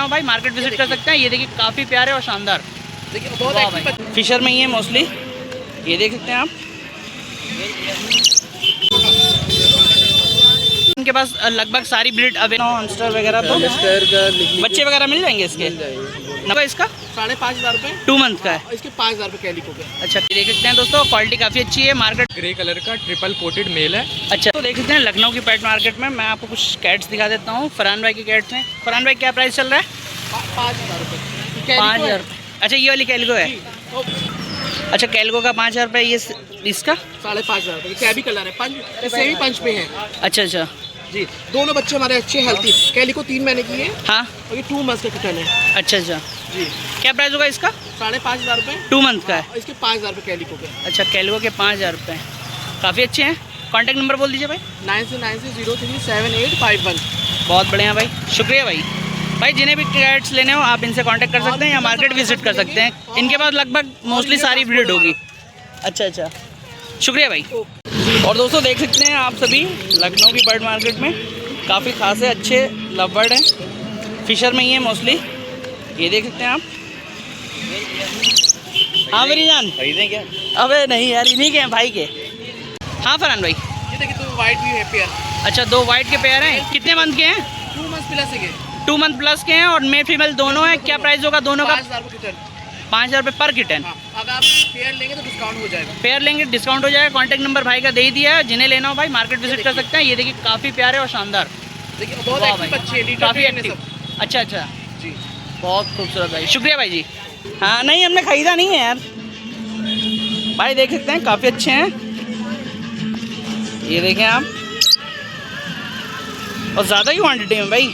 लेना हो भाई मार्केट विजिट कर सकते हैं। ये देखिए काफ़ी प्यारे और शानदार, देखिए बहुत फिशर में ही है मोस्टली। ये देख सकते हैं आप, इनके पास लगभग सारी ब्रीड अवेलेबल, हॉमस्टर वगैरह। तो बच्चे वगैरह मिल जाएंगे इसके। नंबर इसका 5,500 रुपये 2 मंथ का है। इसके 5,000 रुपये कैलिको के। अच्छा, देख सकते हैं दोस्तों, क्वालिटी काफ़ी अच्छी है। मार्केट ग्रे कलर का ट्रिपल कोटेड मेल है। अच्छा, तो देख सकते हैं लखनऊ की पेट मार्केट में मैं आपको कुछ कैट्स दिखा देता हूँ। फरहान भाई की कैट्स हैं। फरहान भाई क्या प्राइस चल रहा है? 5,000 रुपये। 5,000 रुपये। अच्छा, ये वाली कैलिको है। अच्छा, कैलिको का 5,000 रुपये। ये इसका 5,500 रुपये। कैबी कलर है, पंच सेमी पंच पे है। अच्छा अच्छा जी, दोनों बच्चे हमारे अच्छे हेल्थी। कैलिको 3 महीने की है। हाँ, और ये 2 मंथ का किटन है। अच्छा अच्छा, जी। क्या प्राइस होगा इसका? 5,500 रुपये 2 मंथ का है। और इसके 5,000 रुपये कैलिको के। अच्छा, कैलिको के 5,000 रुपये, काफ़ी अच्छे हैं। कॉन्टैक्ट नंबर बोल दीजिए भाई। 9696037851। बहुत बढ़िया भाई, शुक्रिया भाई। भाई जिन्हें भी कैट्स लेने हो आप इनसे कांटेक्ट कर सकते हैं या मार्केट विजिट कर सकते हैं। इनके पास लगभग मोस्टली सारी ब्रीड होगी। अच्छा अच्छा, शुक्रिया भाई। और दोस्तों देख सकते हैं आप सभी लखनऊ की बर्ड मार्केट में काफ़ी खासे अच्छे लव बर्ड हैं। फिशर में ही है मोस्टली। ये देख सकते हैं आप। हाँ मेरी जान, खरीदें क्या? अबे नहीं यार, इन्हीं के हैं भाई के। हाँ फरहान भाई, ये देखिए 2 वाइट भी है पेयर। अच्छा, 2 वाइट के पेयर हैं। कितने मंथ के हैं? 2 मंथ प्लस के। 2 मंथ प्लस के हैं और मे फीमेल दोनों हैं। क्या प्राइस होगा दोनों का? 5,000 रुपये किटन। 5,000 रुपये पर किटन। हाँ, अगर आप पेयर लेंगे तो डिस्काउंट हो जाएगा। पेयर लेंगे डिस्काउंट हो जाएगा। कॉन्टैक्ट नंबर भाई का दे ही दिया है। जिन्हें लेना हो भाई मार्केट विजिट कर सकते हैं। ये देखिए काफ़ी प्यारे और शानदार, देखिए बहुत एक्टिव बच्चे हैं, लीटर काफ़ी पे हैं एक्टिव। सब। अच्छा अच्छा, जी, बहुत खूबसूरत भाई, शुक्रिया भाई जी। हाँ नहीं, हमने ख़रीदा नहीं है यार। भाई देख सकते हैं काफ़ी अच्छे हैं। ये देखें आप, और ज़्यादा ही क्वान्टिटी में भाई,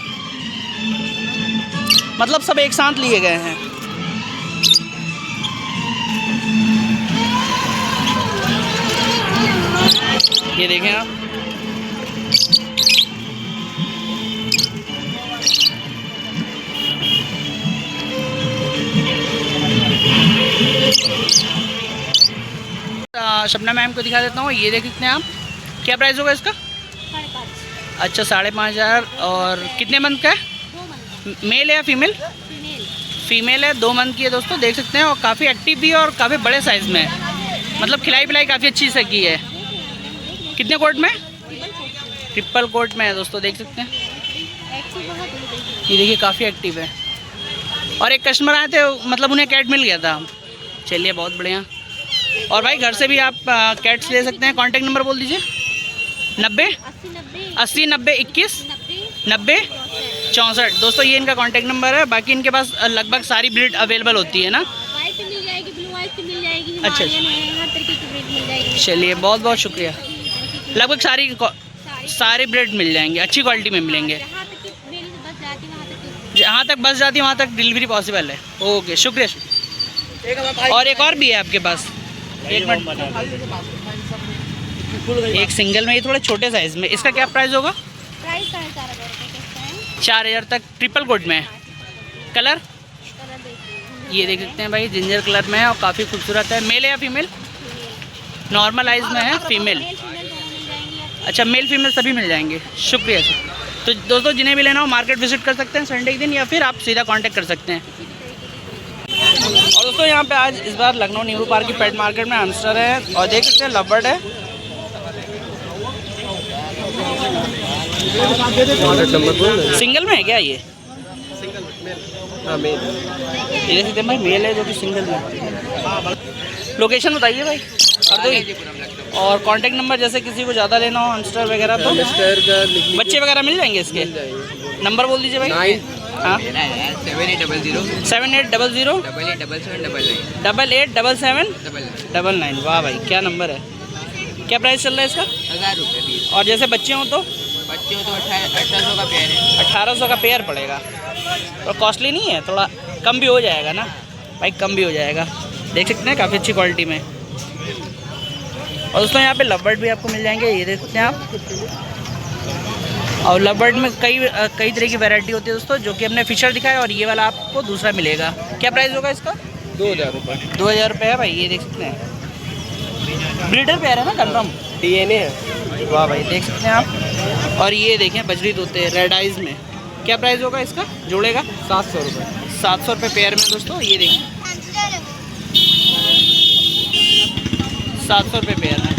मतलब सब एक साथ लिए गए हैं। ये देखें आप, शबनम मैम को दिखा देता हूँ। ये देख सकते हैं आप, क्या प्राइस होगा इसका? 5,500। अच्छा, 5,500। और कितने मंथ का है? 2 मंथ। मेल है या फीमेल? फीमेल है, 2 मंथ की है दोस्तों, देख सकते हैं। और काफ़ी एक्टिव भी है और काफ़ी बड़े साइज़ में है, मतलब खिलाई पिलाई काफ़ी अच्छी से की है। कितने कोट में? ट्रिपल कोट में है दोस्तों, देख सकते हैं। ये देखिए काफ़ी एक्टिव है। और एक कस्टमर आए थे, मतलब उन्हें कैट मिल गया था। चलिए बहुत बढ़िया। और भाई घर से भी आप कैट्स ले सकते हैं। कॉन्टैक्ट नंबर बोल दीजिए। 90 80 90 21 90 64। दोस्तों ये इनका कॉन्टैक्ट नंबर है। बाकी इनके पास लगभग सारी ब्रीड अवेलेबल होती है ना। वाइट मिल जाएगी, ब्लू वाइट मिल जाएगी, अच्छा। हिमालयन है, हर तरीके की ब्रीड मिल जाएगी। चलिए बहुत बहुत शुक्रिया। लगभग सारी ब्रीड मिल जाएंगे, अच्छी क्वालिटी में मिलेंगे। जहाँ तक कि मेरी बस जाती वहाँ तक जहाँ तक बस जाती है वहाँ तक डिलीवरी पॉसिबल है। ओके, शुक्रिया। और एक और भी है आपके पास, एक मिनट। एक सिंगल में, ये थोड़े छोटे साइज़ में, इसका क्या प्राइस होगा? प्राइस 4,500 रुपये का है। 4,000 तक। ट्रिपल कोट में है। कलर कलर देखिए, ये देख सकते हैं भाई, जिंजर कलर में है और काफ़ी खूबसूरत है। मेल है या फीमेल? नॉर्मल आइज में है, फीमेल। मेल फीमेल दोनों मिल जाएंगी आपको। अच्छा, मेल फीमेल सभी मिल जाएंगे, शुक्रिया सर। तो दोस्तों जिन्हें भी लेना हो मार्केट विजिट कर सकते हैं संडे के दिन, या फिर आप सीधा कांटेक्ट कर सकते हैं। और दोस्तों यहाँ पे आज इस बार लखनऊ नेहरू पार्क की पेट मार्केट में हॉमस्टर है और देख सकते हैं लव बर्ड है। सिंगल में है क्या ये? ये देख सकते हैं भाई, मेल है जो कि सिंगल में। लोकेशन बताइए भाई हरदोई। और कांटेक्ट नंबर, जैसे किसी को ज़्यादा लेना हो हॉमस्टर वगैरह तो बच्चे वगैरह मिल जाएंगे इसके। नंबर बोल दीजिए भाई। 9 हाँ 7800 7800 8877 99। वाह भाई क्या नंबर है। क्या प्राइस चल रहा है इसका? 1,000 रुपये पीस। और जैसे बच्चे हों तो? बच्चे हो तो 1800 का पेयर है। 1800 का पेयर पड़ेगा। तो कॉस्टली नहीं है, थोड़ा कम भी हो जाएगा ना भाई, कम भी हो जाएगा। देख सकते हैं काफ़ी अच्छी क्वालिटी में। और दोस्तों यहाँ पे लव बर्ड भी आपको मिल जाएंगे, ये देख सकते हैं आप। और लव बर्ड में कई तरह की वैरायटी होती है दोस्तों, जो कि हमने फिशर दिखाया, और ये वाला आपको दूसरा मिलेगा। क्या प्राइस होगा इसका? 2,000 रुपये। 2,000 रुपये है भाई, ये देख सकते हैं। ब्रीडर पेयर है ना, कंफर्म DNA है। वाह भाई देख सकते हैं आप। और ये देखें बजरी तोते रेड आइज में, क्या प्राइस होगा इसका जोड़े का? 700 रुपये। 700 रुपये पेयर में दोस्तों, ये देखिए 700 रुपये पेयर है।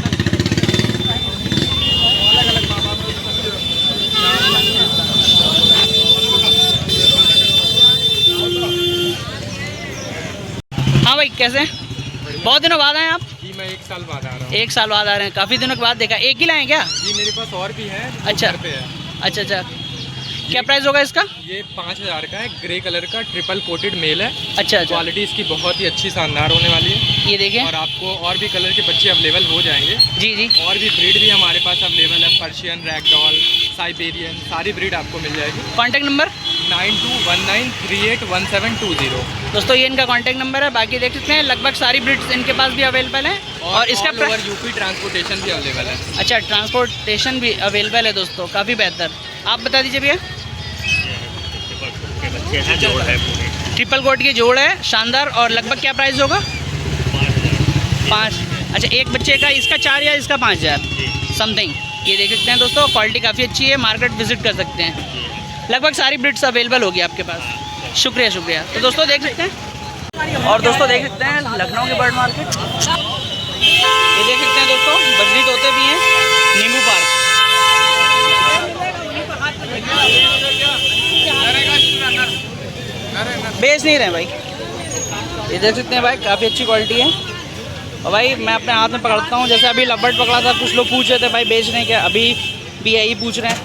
हाँ भाई कैसे हैं? बहुत दिनों बाद आए आप? जी मैं 1 साल बाद आ रहा हूँ। 1 साल बाद आ रहे हैं, काफ़ी दिनों के बाद देखा। एक ही लाए हैं क्या? जी मेरे पास और भी है। अच्छा। पे है। अच्छा अच्छा, क्या प्राइस होगा इसका? ये 5000 का है, ग्रे कलर का ट्रिपल कोटेड मेल है। अच्छा अच्छा, क्वालिटी इसकी बहुत ही अच्छी शानदार होने वाली है। ये देखें। और आपको और भी कलर के बच्चे अवेलेबल हो जाएंगे। जी जी। और भी ब्रीड भी हमारे पास अवेलेबल है, पर्शियन, रैगडॉल, साइबेरियन, सारी ब्रीड आपको मिल जाएगी। Contact number 9219381720। दोस्तों ये इनका कॉन्टैक्ट नंबर है। बाकी देख सकते हैं लगभग सारी ब्रीड्स इनके पास भी अवेलेबल है। और इसका ओवर यूपी ट्रांसपोर्टेशन भी अवेलेबल है। अच्छा, ट्रांसपोर्टेशन भी अवेलेबल है दोस्तों, काफ़ी बेहतर। आप बता दीजिए भैया। ट्रिपल कोट के जोड़ है, शानदार। और लगभग क्या प्राइस होगा? 5। अच्छा, एक बच्चे का इसका 4 या इसका 5000 समथिंग। ये देख सकते हैं दोस्तों, क्वालिटी काफ़ी अच्छी है, मार्केट विजिट कर सकते हैं। लगभग सारी ब्रीड्स अवेलेबल होगी आपके पास। शुक्रिया शुक्रिया। तो दोस्तों देख सकते हैं, और दोस्तों देख सकते हैं लखनऊ के बर्ड मार्केट। ये देख सकते हैं दोस्तों, बजरी तोते भी हैं, नींबू पार्क। बेच नहीं रहे भाई। ये देख सकते हैं भाई, काफ़ी अच्छी क्वालिटी है। और भाई मैं अपने हाथ में पकड़ता हूँ, जैसे अभी लबर्ड पकड़ा था, कुछ लोग पूछ रहे थे भाई बेच रहे हैं क्या, अभी भी यही पूछ रहे हैं।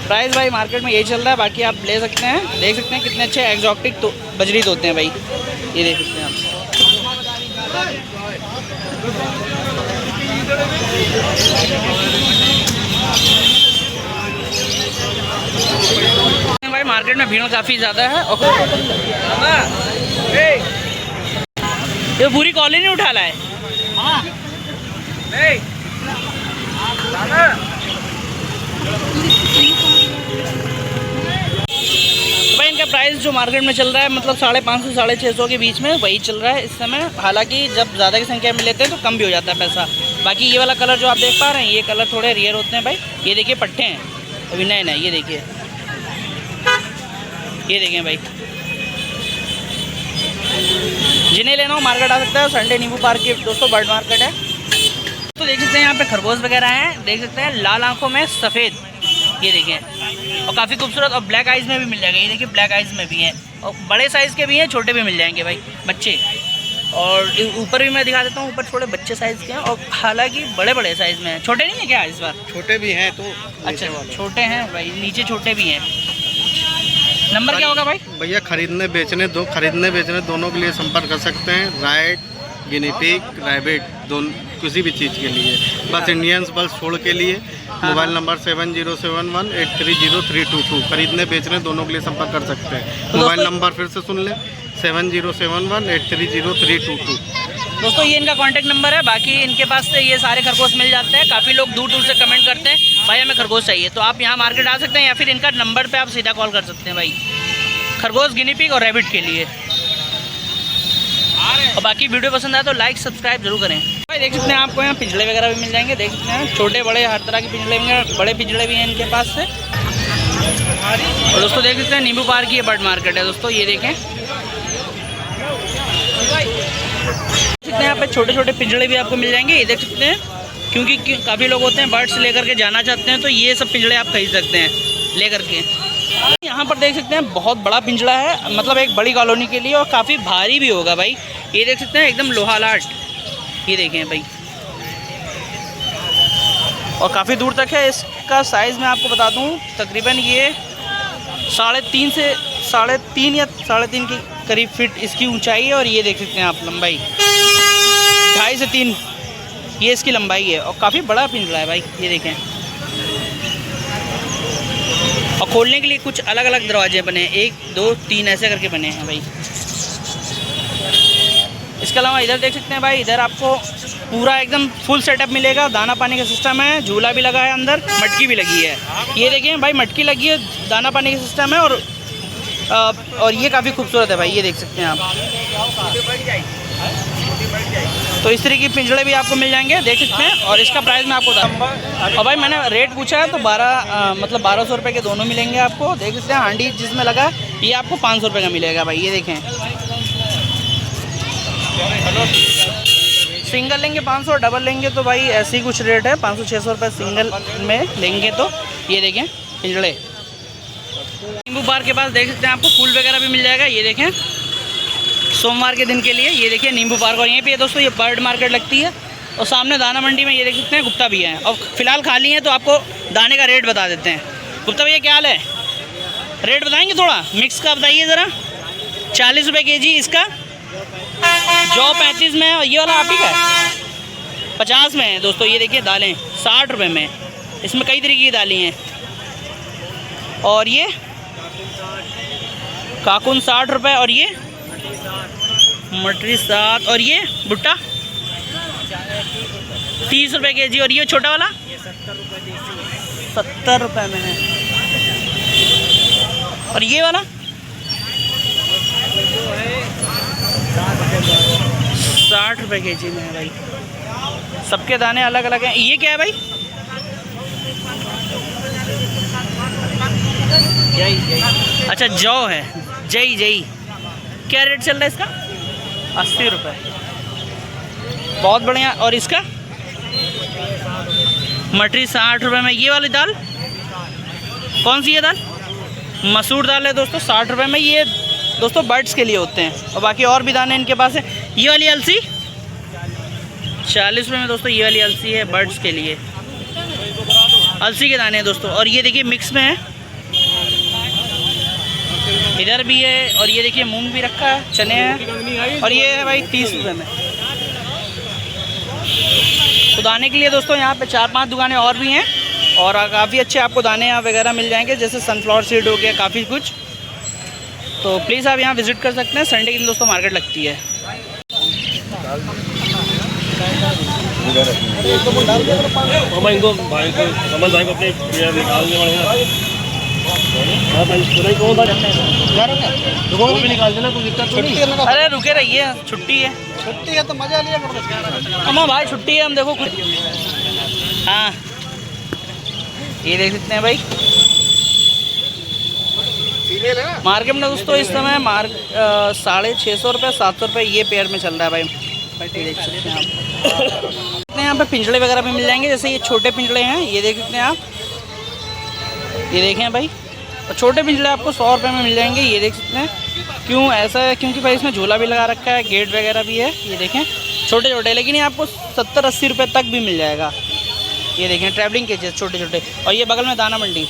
प्राइस भाई मार्केट में यही चल रहा है, बाकी आप ले सकते हैं। देख सकते हैं कितने अच्छे एग्जॉटिक तो बजरी तोते हैं भाई, ये देख सकते हैं आप। भाई मार्केट में भीड़ काफ़ी ज़्यादा है। ये पूरी कॉलोनी उठा ला है। भाई इनका प्राइस जो मार्केट में चल रहा है मतलब 550 से 650 के बीच में वही चल रहा है इस समय। हालांकि जब ज़्यादा की संख्या में लेते हैं तो कम भी हो जाता है पैसा। बाकी ये वाला कलर जो आप देख पा रहे हैं, ये कलर थोड़े रेयर होते हैं भाई। ये देखिए पट्टे हैं, अभी नए नए। ये देखिए, ये देखें भाई। जिन्हें लेना हो मार्केट आ सकता है। संडे नींबू पार्क के दोस्तों बर्ड मार्केट है। तो देख सकते हैं यहाँ पे खरगोश वगैरह हैं, देख सकते हैं लाल आंखों में सफ़ेद, ये देखें। और काफ़ी खूबसूरत, और ब्लैक आइज़ में भी मिल जाएगा। ये देखिए ब्लैक आइज़ में भी हैं, और बड़े साइज़ के भी हैं, छोटे भी मिल जाएंगे भाई बच्चे। और ऊपर भी मैं दिखा देता हूँ, ऊपर थोड़े बच्चे साइज़ के हैं, और हालांकि बड़े बड़े साइज़ में हैं। छोटे नहीं है क्या इस बार? छोटे भी हैं तो। अच्छा, छोटे हैं भाई, नीचे छोटे भी हैं। नंबर क्या होगा भाई? भैया खरीदने बेचने दोनों के लिए संपर्क कर सकते हैं। राइट, गिनीपिग, रैबिट, दोनों किसी भी चीज़ के लिए। बस इंडियंस बस छोड़ के लिए मोबाइल नंबर 7071830322। खरीदने बेचने दोनों के लिए संपर्क कर सकते हैं। मोबाइल नंबर फिर से सुन लें, 7071830322। दोस्तों ये इनका कांटेक्ट नंबर है। बाकी इनके पास से ये सारे खरगोश मिल जाते हैं। काफ़ी लोग दूर दूर से कमेंट करते हैं भाई हमें खरगोश चाहिए, तो आप यहाँ मार्केट आ सकते हैं, या फिर इनका नंबर पे आप सीधा कॉल कर सकते हैं भाई, खरगोश, गिनी पिग और रैबिट के लिए। और बाकी वीडियो पसंद आए तो लाइक सब्सक्राइब जरूर करें भाई। देख सकते हैं आपको यहाँ पिंजड़े वगैरह भी मिल जाएंगे, देख सकते हैं छोटे बड़े हर तरह के पिंजड़े भी, बड़े पिंजड़े भी हैं इनके पास से। और दोस्तों देख सकते हैं नींबू पार्क की ये बर्ड मार्केट है दोस्तों, ये देखें। सकते हैं यहाँ पे छोटे छोटे पिंजड़े भी आपको मिल जाएंगे, ये देख सकते हैं। क्योंकि काफ़ी लोग होते हैं बर्ड्स लेकर के जाना चाहते हैं, तो ये सब पिंजड़े आप खरीद सकते हैं लेकर के। यहाँ पर देख सकते हैं बहुत बड़ा पिंजड़ा है, मतलब एक बड़ी कॉलोनी के लिए, और काफ़ी भारी भी होगा भाई। ये देख सकते हैं एकदम लोहालाट, ये देखें भाई, और काफ़ी दूर तक है। इसका साइज़ मैं आपको बता दूँ, तकरीबन ये 3.5 से 3.5 या 3.5 के करीब फीट इसकी ऊंचाई है। और ये देख सकते हैं आप लंबाई 2.5 से 3 ये इसकी लंबाई है, और काफ़ी बड़ा पिंजरा है भाई, ये देखें। और खोलने के लिए कुछ अलग अलग दरवाजे बने हैं, 1 2 3 ऐसे करके बने हैं भाई। इसके अलावा इधर देख सकते हैं भाई, इधर आपको पूरा एकदम फुल सेटअप मिलेगा। दाना पानी का सिस्टम है, झूला भी लगा है, अंदर मटकी भी लगी है। ये देखें भाई, मटकी लगी है, दाना पानी का सिस्टम है, और ये काफ़ी खूबसूरत है भाई, ये देख सकते हैं आप। तो इस तरीके के पिंजड़े भी आपको मिल जाएंगे, देख सकते हैं। और इसका प्राइस मैं आपको बता, और भाई मैंने रेट पूछा है तो 1200 रुपये के दोनों मिलेंगे आपको, देख सकते हैं। हांडी जिसमें लगा ये आपको 500 रुपये का मिलेगा भाई, ये देखें। सिंगल लेंगे 500, डबल लेंगे तो भाई ऐसे ही कुछ रेट है, 500-600 रुपये सिंगल में लेंगे तो। ये देखें पिंजड़े। नींबू बार के पास देख सकते हैं आपको फूल वगैरह भी मिल जाएगा, ये देखें। सोमवार के दिन के लिए ये देखिए नींबू पार्क। और यहीं पे दोस्तों ये बर्ड मार्केट लगती है, और सामने दाना मंडी में ये देख सकते हैं गुप्ता भी है। और फिलहाल खाली है तो आपको दाने का रेट बता देते हैं। गुप्ता भैया क्या हाल है, रेट बताएंगे थोड़ा? मिक्स का बताइए ज़रा। 40 रुपये kg इसका, जौ 35 में है, और ये वाला आप ही का है 50 में है दोस्तों। ये देखिए दालें 60 रुपये में, इसमें कई तरीके की दालें हैं। और ये काकुन 60 रुपये, और ये मटरी 7, और ये भुट्टा 30 रुपये kg। और ये छोटा वाला 70 रुपये में है। और ये वाला 60 रुपये kg में है भाई। सबके दाने अलग अलग हैं। ये क्या है भाई? अच्छा जौ है, जई जई। क्या रेट चल रहा है इसका? 80 रुपये, बहुत बढ़िया। और इसका मटरी 60 रुपये में। ये वाली दाल कौन सी है दाल? मसूर दाल है दोस्तों, 60 रुपये में। ये दोस्तों बर्ड्स के लिए होते हैं, और बाकी और भी दाने इनके पास है। ये वाली अलसी 40 रुपये में दोस्तों, ये वाली अलसी है बर्ड्स के लिए, अलसी के दाने हैं दोस्तों। और ये देखिए मिक्स में है, इधर भी है। और ये देखिए मूंग भी रखा है, चने हैं। और ये है भाई 30 रुपये में। तो दाने के लिए दोस्तों यहाँ पे 4-5 दुकानें और भी हैं, और काफ़ी अच्छे आपको दाने यहाँ वगैरह मिल जाएंगे, जैसे सनफ्लावर सीड हो गया, काफ़ी कुछ। तो प्लीज़ आप यहाँ विज़िट कर सकते हैं। संडे के दिन दोस्तों मार्केट लगती है। अरे रुके रहिए, छुट्टी है। छुट्टी है तो मजा लिया करो। अम्मा भाई छुट्टी है, हम देखो कुछ। हाँ ये देख सकते हैं भाई, मार्केट में दोस्तों इस समय 650 रुपये 700 रुपये ये पेयर में चल रहा है भाई। देख सकते हैं आप। यहाँ पे पिंजड़े वगैरह भी मिल जाएंगे, जैसे ये छोटे पिंजड़े हैं, ये देख सकते हैं आप। ये देखें भाई, और छोटे पिंजड़े आपको 100 रुपये में मिल जाएंगे, ये देख सकते हैं। क्यों ऐसा है? क्योंकि भाई इसमें झूला भी लगा रखा है, गेट वगैरह भी है। ये देखें छोटे छोटे, लेकिन ये आपको 70-80 रुपये तक भी मिल जाएगा। ये देखें ट्रैवलिंग केजेस छोटे छोटे। और ये बगल में दाना मंडी,